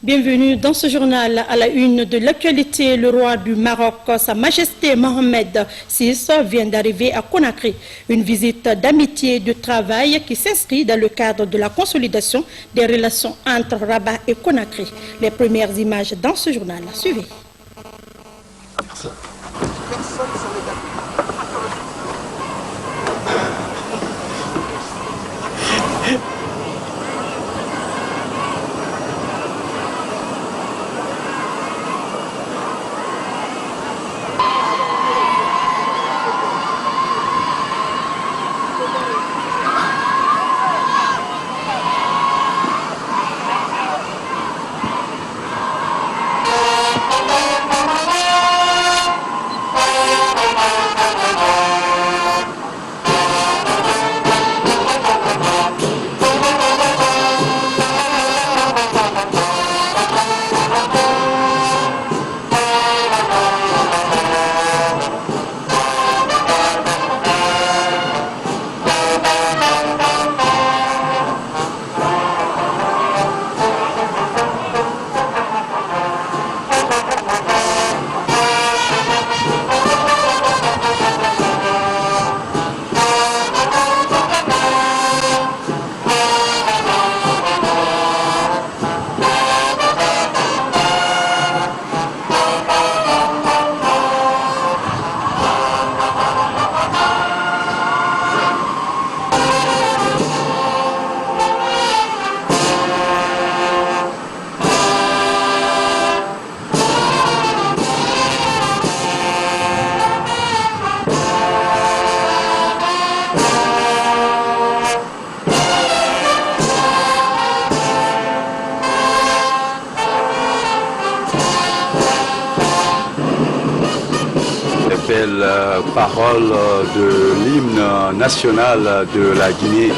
Bienvenue dans ce journal. À la une de l'actualité, le roi du Maroc, Sa Majesté Mohamed VI, vient d'arriver à Conakry. Une visite d'amitié et de travail qui s'inscrit dans le cadre de la consolidation des relations entre Rabat et Conakry. Les premières images dans ce journal. Suivez. Parole de l'hymne national de la Guinée,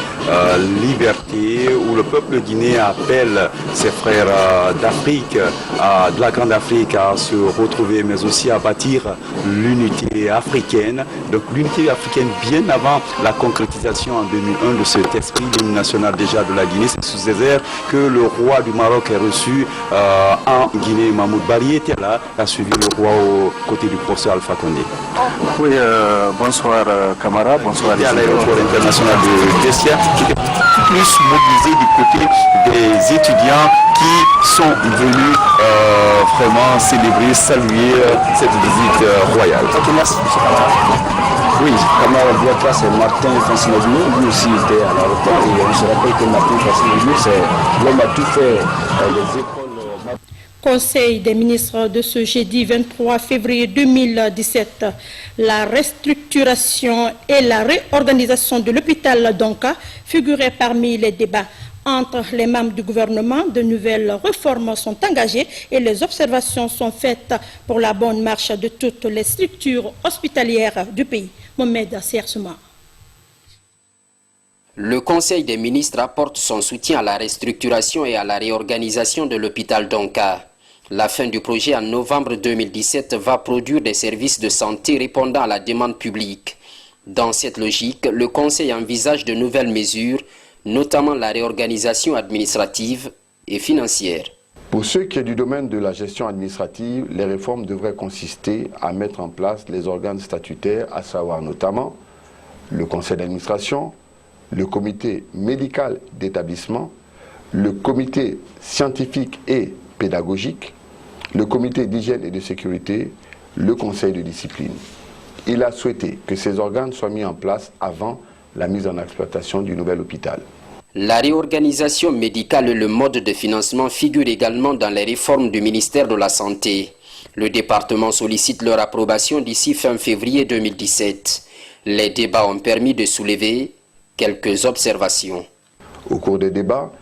Liberté, où le peuple guinéen appelle ses frères d'Afrique, de la Grande Afrique, à se retrouver, mais aussi à bâtir l'unité africaine. Donc l'unité africaine bien avant la concrétisation en 2001 de cet esprit, l'hymne national déjà de la Guinée. C'est sous ces airs que le roi du Maroc est reçu en Guinée. Mahmoud Bari était là, a suivi le roi aux côtés du professeur Alpha Condé. Oui, bonsoir Camara, bonsoir. À l'aéroport international de Dessia, qui était plus mobilisé du côté des étudiants qui sont venus vraiment célébrer, saluer cette visite royale. Ok, merci. Oui, Camara, votre c'est Martin Francine-Aubigny, lui aussi était à l'aéroport et on se rappelle que Martin Francine-Aubigny, c'est l'homme a tout fait les écoles. Conseil des ministres de ce jeudi 23 février 2017. La restructuration et la réorganisation de l'hôpital Donka figuraient parmi les débats. Entre les membres du gouvernement, de nouvelles réformes sont engagées et les observations sont faites pour la bonne marche de toutes les structures hospitalières du pays. Mohamed Siersouma. Le Conseil des ministres apporte son soutien à la restructuration et à la réorganisation de l'hôpital Donka. La fin du projet en novembre 2017 va produire des services de santé répondant à la demande publique. Dans cette logique, le Conseil envisage de nouvelles mesures, notamment la réorganisation administrative et financière. Pour ce qui est du domaine de la gestion administrative, les réformes devraient consister à mettre en place les organes statutaires, à savoir notamment le conseil d'administration, le comité médical d'établissement, le comité scientifique et pédagogique, le comité d'hygiène et de sécurité, le conseil de discipline. Il a souhaité que ces organes soient mis en place avant la mise en exploitation du nouvel hôpital. La réorganisation médicale et le mode de financement figurent également dans les réformes du ministère de la Santé. Le département sollicite leur approbation d'ici fin février 2017. Les débats ont permis de soulever quelques observations. Au cours des débats,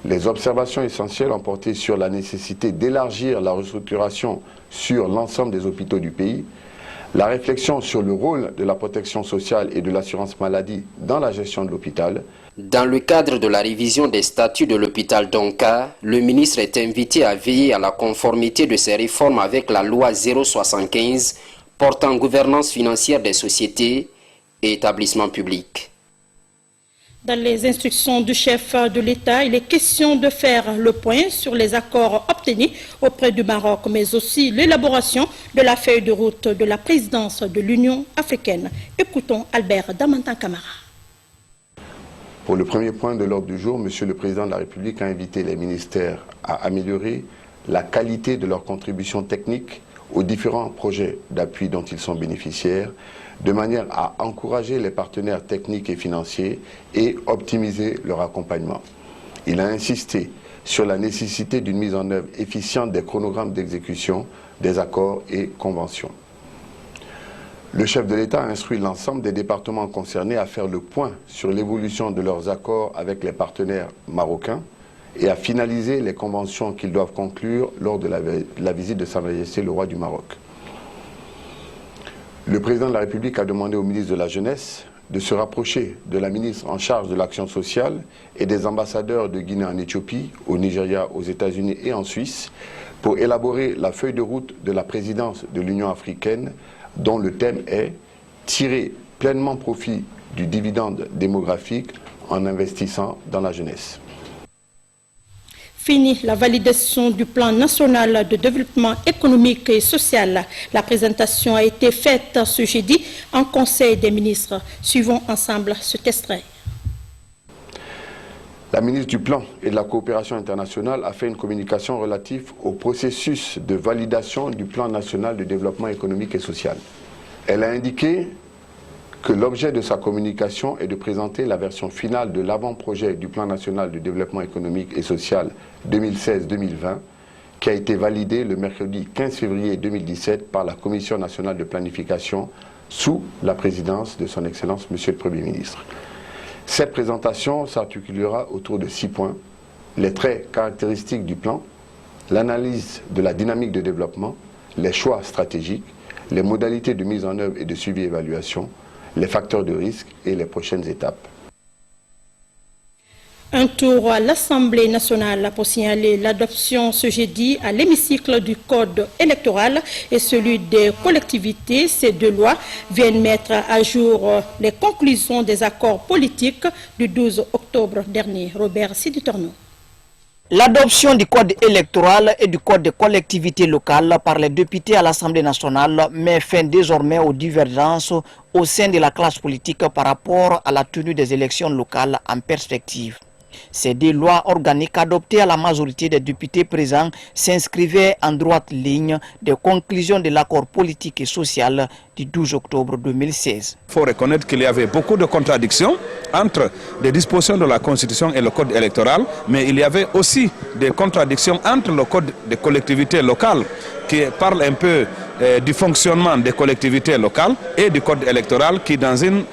les observations essentielles ont porté sur la nécessité d'élargir la restructuration sur l'ensemble des hôpitaux du pays, la réflexion sur le rôle de la protection sociale et de l'assurance maladie dans la gestion de l'hôpital. Dans le cadre de la révision des statuts de l'hôpital Donka, le ministre est invité à veiller à la conformité de ces réformes avec la loi 075 portant gouvernance financière des sociétés et établissements publics. Dans les instructions du chef de l'État, il est question de faire le point sur les accords obtenus auprès du Maroc, mais aussi l'élaboration de la feuille de route de la présidence de l'Union africaine. Écoutons Albert Damantan Camara. Pour le premier point de l'ordre du jour, Monsieur le Président de la République a invité les ministères à améliorer la qualité de leurs contributions techniques aux différents projets d'appui dont ils sont bénéficiaires, de manière à encourager les partenaires techniques et financiers et optimiser leur accompagnement. Il a insisté sur la nécessité d'une mise en œuvre efficiente des chronogrammes d'exécution des accords et conventions. Le chef de l'État a instruit l'ensemble des départements concernés à faire le point sur l'évolution de leurs accords avec les partenaires marocains et à finaliser les conventions qu'ils doivent conclure lors de la visite de Sa Majesté le Roi du Maroc. Le président de la République a demandé au ministre de la Jeunesse de se rapprocher de la ministre en charge de l'action sociale et des ambassadeurs de Guinée en Éthiopie, au Nigeria, aux États-Unis et en Suisse pour élaborer la feuille de route de la présidence de l'Union africaine dont le thème est « Tirer pleinement profit du dividende démographique en investissant dans la jeunesse ». Fini la validation du plan national de développement économique et social. La présentation a été faite ce jeudi en Conseil des ministres. Suivons ensemble cet extrait. La ministre du Plan et de la Coopération internationale a fait une communication relative au processus de validation du plan national de développement économique et social. Elle a indiqué que l'objet de sa communication est de présenter la version finale de l'avant-projet du plan national de développement économique et social 2016-2020 qui a été validé le mercredi 15 février 2017 par la Commission nationale de planification sous la présidence de son Excellence Monsieur le Premier ministre. Cette présentation s'articulera autour de 6 points: les traits caractéristiques du plan, l'analyse de la dynamique de développement, les choix stratégiques, les modalités de mise en œuvre et de suivi-évaluation, les facteurs de risque et les prochaines étapes. Un tour à l'Assemblée nationale pour signaler l'adoption ce jeudi à l'hémicycle du Code électoral et celui des collectivités. Ces deux lois viennent mettre à jour les conclusions des accords politiques du 12 octobre dernier. Robert Siditorno. L'adoption du code électoral et du code des collectivités locales par les députés à l'Assemblée nationale met fin désormais aux divergences au sein de la classe politique par rapport à la tenue des élections locales en perspective. Ces deux lois organiques adoptées à la majorité des députés présents s'inscrivaient en droite ligne des conclusions de l'accord politique et social du 12 octobre 2016. Il faut reconnaître qu'il y avait beaucoup de contradictions entre les dispositions de la Constitution et le code électoral, mais il y avait aussi des contradictions entre le code des collectivités locales qui parle un peu du fonctionnement des collectivités locales et du code électoral qui dans une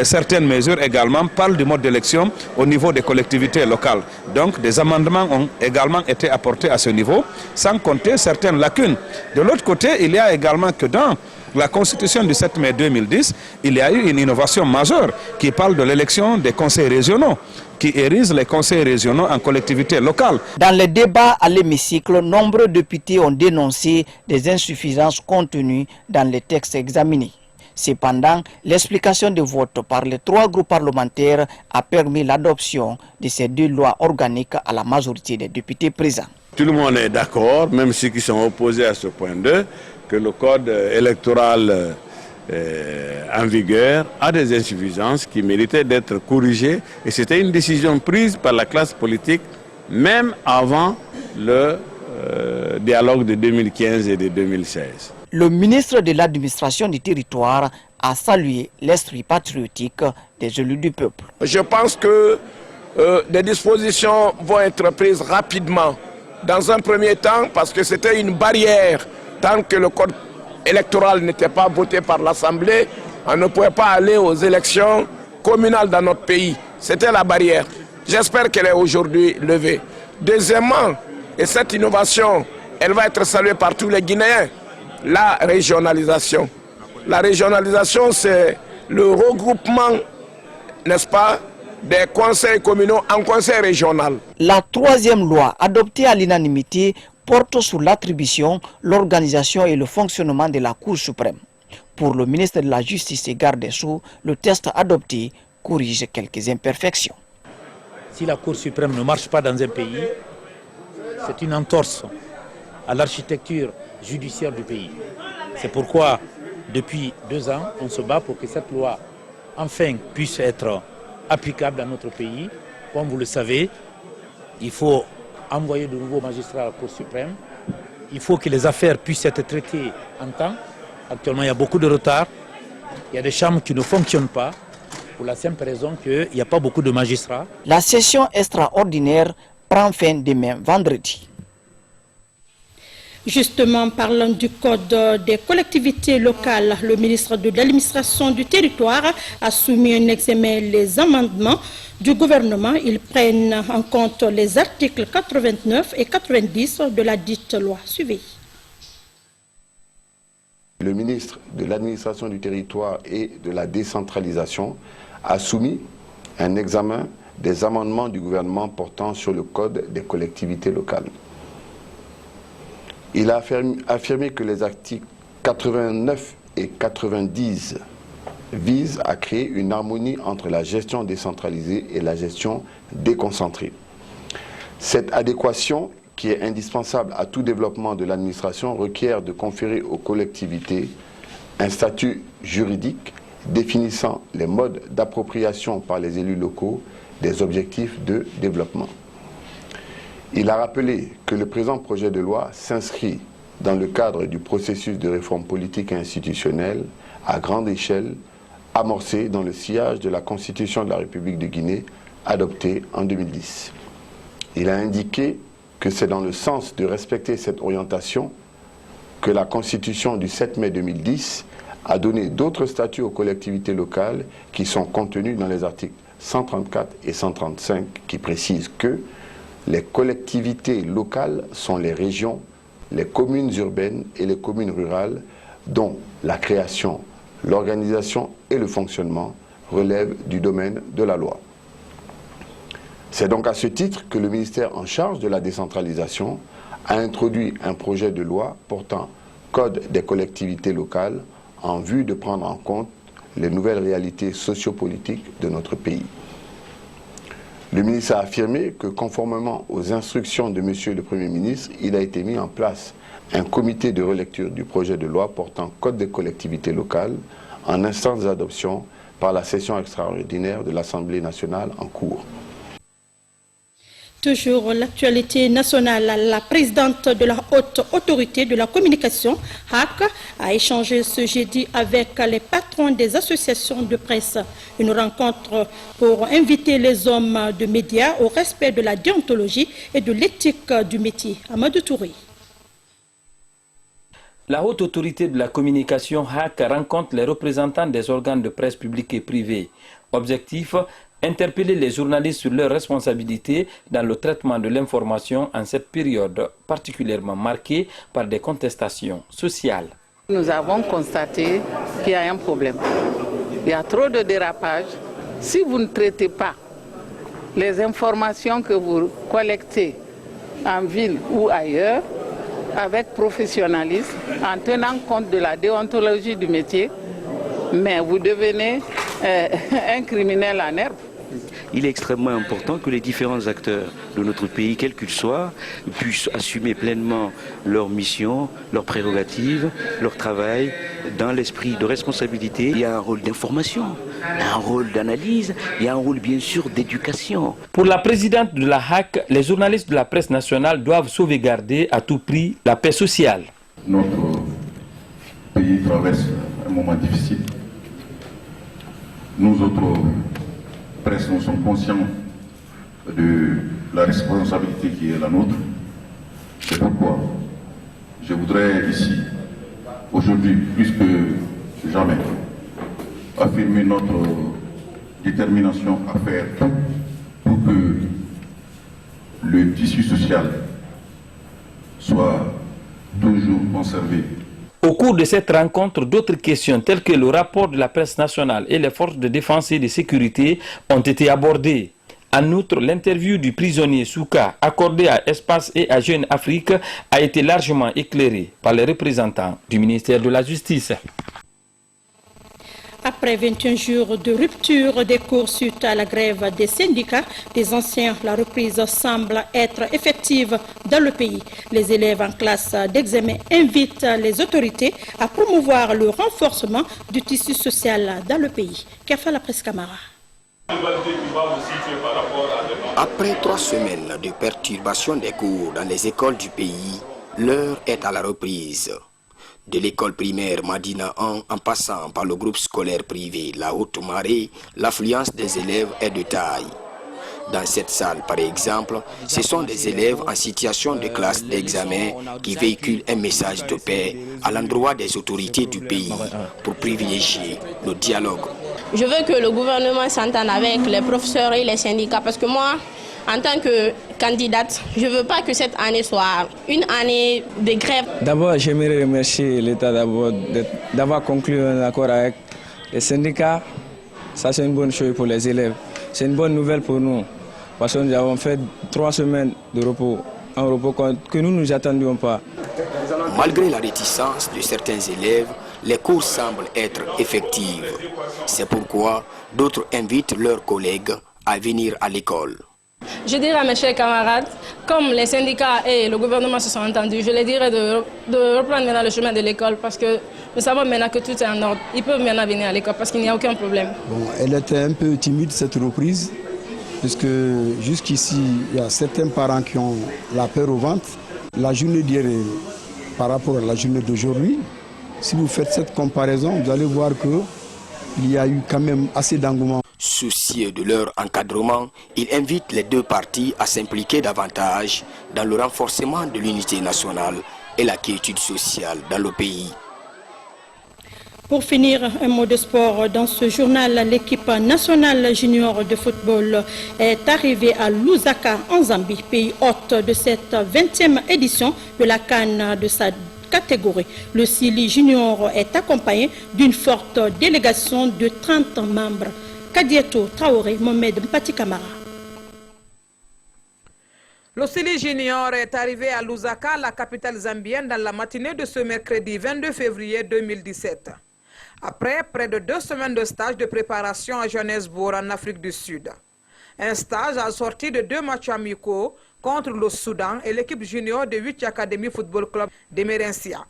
certaines mesures également parlent du mode d'élection au niveau des collectivités locales. Donc des amendements ont également été apportés à ce niveau, sans compter certaines lacunes. De l'autre côté, il y a également que dans la Constitution du 7 mai 2010, il y a eu une innovation majeure qui parle de l'élection des conseils régionaux, qui érige les conseils régionaux en collectivités locales. Dans les débats à l'hémicycle, nombreux députés ont dénoncé des insuffisances contenues dans les textes examinés. Cependant, l'explication de vote par les 3 groupes parlementaires a permis l'adoption de ces deux lois organiques à la majorité des députés présents. Tout le monde est d'accord, même ceux qui sont opposés à ce point 2, que le code électoral en vigueur a des insuffisances qui méritaient d'être corrigées. Et c'était une décision prise par la classe politique, même avant le dialogue de 2015 et de 2016. Le ministre de l'administration du territoire a salué l'esprit patriotique des élus du peuple. Je pense que des dispositions vont être prises rapidement. Dans un premier temps, parce que c'était une barrière, tant que le code électoral n'était pas voté par l'Assemblée, on ne pouvait pas aller aux élections communales dans notre pays. C'était la barrière. J'espère qu'elle est aujourd'hui levée. Deuxièmement, et cette innovation, elle va être saluée par tous les Guinéens, la régionalisation. La régionalisation, c'est le regroupement, n'est-ce pas, des conseils communaux en conseil régional. La 3e loi, adoptée à l'unanimité, porte sur l'attribution, l'organisation et le fonctionnement de la Cour suprême. Pour le ministre de la Justice et Garde des Sceaux, le texte adopté corrige quelques imperfections. Si la Cour suprême ne marche pas dans un pays, c'est une entorse à l'architecture judiciaire du pays. C'est pourquoi, depuis 2 ans, on se bat pour que cette loi, enfin, puisse être applicable dans notre pays. Comme vous le savez, il faut envoyer de nouveaux magistrats à la Cour suprême. Il faut que les affaires puissent être traitées en temps. Actuellement, il y a beaucoup de retard. Il y a des chambres qui ne fonctionnent pas pour la simple raison qu'il n'y a pas beaucoup de magistrats. La session extraordinaire prend fin demain vendredi. Justement, parlant du code des collectivités locales, le ministre de l'administration du territoire a soumis un examen les amendements du gouvernement. Ils prennent en compte les articles 89 et 90 de la dite loi. Suivez. Le ministre de l'administration du territoire et de la décentralisation a soumis un examen des amendements du gouvernement portant sur le code des collectivités locales. Il a affirmé que les articles 89 et 90 visent à créer une harmonie entre la gestion décentralisée et la gestion déconcentrée. Cette adéquation, qui est indispensable à tout développement de l'administration, requiert de conférer aux collectivités un statut juridique définissant les modes d'appropriation par les élus locaux des objectifs de développement. Il a rappelé que le présent projet de loi s'inscrit dans le cadre du processus de réforme politique et institutionnelle à grande échelle amorcé dans le sillage de la Constitution de la République de Guinée adoptée en 2010. Il a indiqué que c'est dans le sens de respecter cette orientation que la Constitution du 7 mai 2010 a donné d'autres statuts aux collectivités locales qui sont contenus dans les articles 134 et 135 qui précisent que les collectivités locales sont les régions, les communes urbaines et les communes rurales dont la création, l'organisation et le fonctionnement relèvent du domaine de la loi. C'est donc à ce titre que le ministère en charge de la décentralisation a introduit un projet de loi portant Code des collectivités locales en vue de prendre en compte les nouvelles réalités sociopolitiques de notre pays. Le ministre a affirmé que conformément aux instructions de Monsieur le Premier ministre, il a été mis en place un comité de relecture du projet de loi portant Code des collectivités locales en instance d'adoption par la session extraordinaire de l'Assemblée nationale en cours. Toujours l'actualité nationale, la présidente de la haute autorité de la communication, HAC, a échangé ce jeudi avec les patrons des associations de presse. Une rencontre pour inviter les hommes de médias au respect de la déontologie et de l'éthique du métier. Amadou Touré. La haute autorité de la communication, HAC, rencontre les représentants des organes de presse publics et privés. Objectif: interpeller les journalistes sur leurs responsabilités dans le traitement de l'information en cette période particulièrement marquée par des contestations sociales. Nous avons constaté qu'il y a un problème. Il y a trop de dérapages. Si vous ne traitez pas les informations que vous collectez en ville ou ailleurs avec professionnalisme, en tenant compte de la déontologie du métier, mais vous devenez un criminel en herbe. Il est extrêmement important que les différents acteurs de notre pays, quels qu'ils soient, puissent assumer pleinement leur mission, leurs prérogatives, leur travail, dans l'esprit de responsabilité. Il y a un rôle d'information, un rôle d'analyse, il y a un rôle bien sûr d'éducation. Pour la présidente de la HAC, les journalistes de la presse nationale doivent sauvegarder à tout prix la paix sociale. Notre pays traverse un moment difficile. Nous autres presse, nous sommes conscients de la responsabilité qui est la nôtre. C'est pourquoi je voudrais ici, aujourd'hui, plus que jamais, affirmer notre détermination à faire tout pour que le tissu social soit toujours conservé. Au cours de cette rencontre, d'autres questions telles que le rapport de la presse nationale et les forces de défense et de sécurité ont été abordées. En outre, l'interview du prisonnier Souka accordée à Espace et à Jeune Afrique a été largement éclairée par les représentants du ministère de la Justice. Après Après 21 jours de rupture des cours suite à la grève des syndicats des anciens, la reprise semble être effective dans le pays. Les élèves en classe d'examen invitent les autorités à promouvoir le renforcement du tissu social dans le pays. Qu'a fait la presse Camara? Après 3 semaines de perturbation des cours dans les écoles du pays, l'heure est à la reprise. De l'école primaire Madina 1 en passant par le groupe scolaire privé La Haute Marée, l'affluence des élèves est de taille. Dans cette salle, par exemple, ce sont des élèves en situation de classe d'examen qui véhiculent un message de paix à l'endroit des autorités du pays pour privilégier le dialogue. Je veux que le gouvernement s'entende avec les professeurs et les syndicats parce que moi, en tant que candidate, je ne veux pas que cette année soit une année de grève. D'abord, j'aimerais remercier l'État d'avoir conclu un accord avec les syndicats. Ça, c'est une bonne chose pour les élèves. C'est une bonne nouvelle pour nous. Parce que nous avons fait 3 semaines de repos, un repos que nous ne nous attendions pas. Malgré la réticence de certains élèves, les cours semblent être effectifs. C'est pourquoi d'autres invitent leurs collègues à venir à l'école. Je dirais à mes chers camarades, comme les syndicats et le gouvernement se sont entendus, je les dirais de reprendre maintenant le chemin de l'école parce que nous savons maintenant que tout est en ordre. Ils peuvent maintenant venir à l'école parce qu'il n'y a aucun problème. Bon, elle était un peu timide cette reprise, puisque jusqu'ici, il y a certains parents qui ont la peur au ventre. La journée d'hier par rapport à la journée d'aujourd'hui, si vous faites cette comparaison, vous allez voir qu'il y a eu quand même assez d'engouement. Soucieux de leur encadrement, il invite les deux parties à s'impliquer davantage dans le renforcement de l'unité nationale et la quiétude sociale dans le pays. Pour finir, un mot de sport. Dans ce journal, l'équipe nationale junior de football est arrivée à Lusaka, en Zambie, pays hôte de cette 20e édition de la CAN de sa catégorie. Le Sili junior est accompagné d'une forte délégation de 30 membres. Kadieto Traoré, Mohamed Mpati Kamara. Le Sili Junior est arrivé à Lusaka, la capitale zambienne, dans la matinée de ce mercredi 22 février 2017. Après près de 2 semaines de stage de préparation à Johannesburg, en Afrique du Sud. Un stage assorti de 2 matchs amicaux contre le Soudan et l'équipe junior de 8 Academy Football Club de Merencia.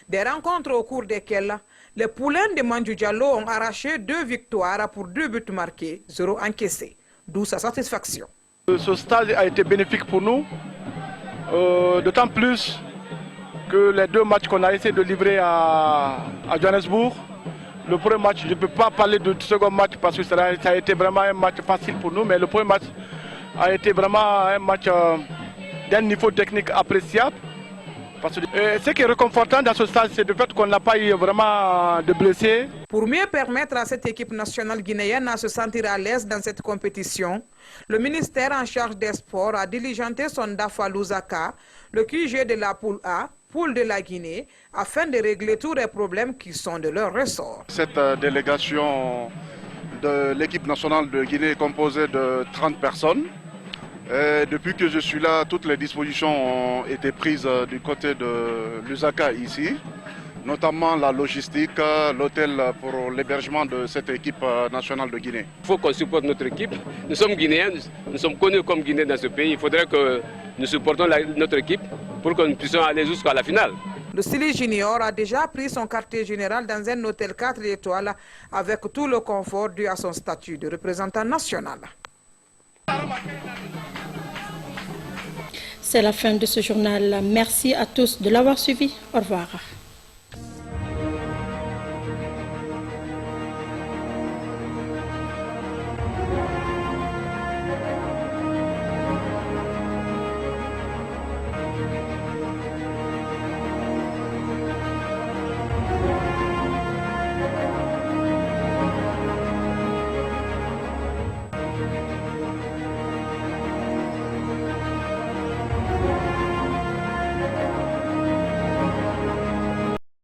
Des rencontres au cours desquelles les poulains de Mandjou Diallo ont arraché 2 victoires pour 2 buts marqués, 0 encaissés, d'où sa satisfaction. Ce stage a été bénéfique pour nous, d'autant plus que les 2 matchs qu'on a essayé de livrer à Johannesburg, le premier match, je ne peux pas parler du second match parce que ça a été vraiment un match facile pour nous, mais le premier match a été vraiment un match d'un niveau technique appréciable. Parce que, ce qui est réconfortant dans ce stage, c'est le fait qu'on n'a pas eu vraiment de blessés. Pour mieux permettre à cette équipe nationale guinéenne à se sentir à l'aise dans cette compétition, le ministère en charge des sports a diligenté son DAF à Lusaka, le QG de la poule A, poule de la Guinée, afin de régler tous les problèmes qui sont de leur ressort. Cette délégation de l'équipe nationale de Guinée est composée de 30 personnes. Et depuis que je suis là, toutes les dispositions ont été prises du côté de Lusaka ici, notamment la logistique, l'hôtel pour l'hébergement de cette équipe nationale de Guinée. Il faut qu'on supporte notre équipe. Nous sommes Guinéens, nous sommes connus comme Guinéens dans ce pays. Il faudrait que nous supportons notre équipe pour que nous puissions aller jusqu'à la finale. Le Sili Junior a déjà pris son quartier général dans un hôtel 4 étoiles avec tout le confort dû à son statut de représentant national. C'est la fin de ce journal. Merci à tous de l'avoir suivi. Au revoir.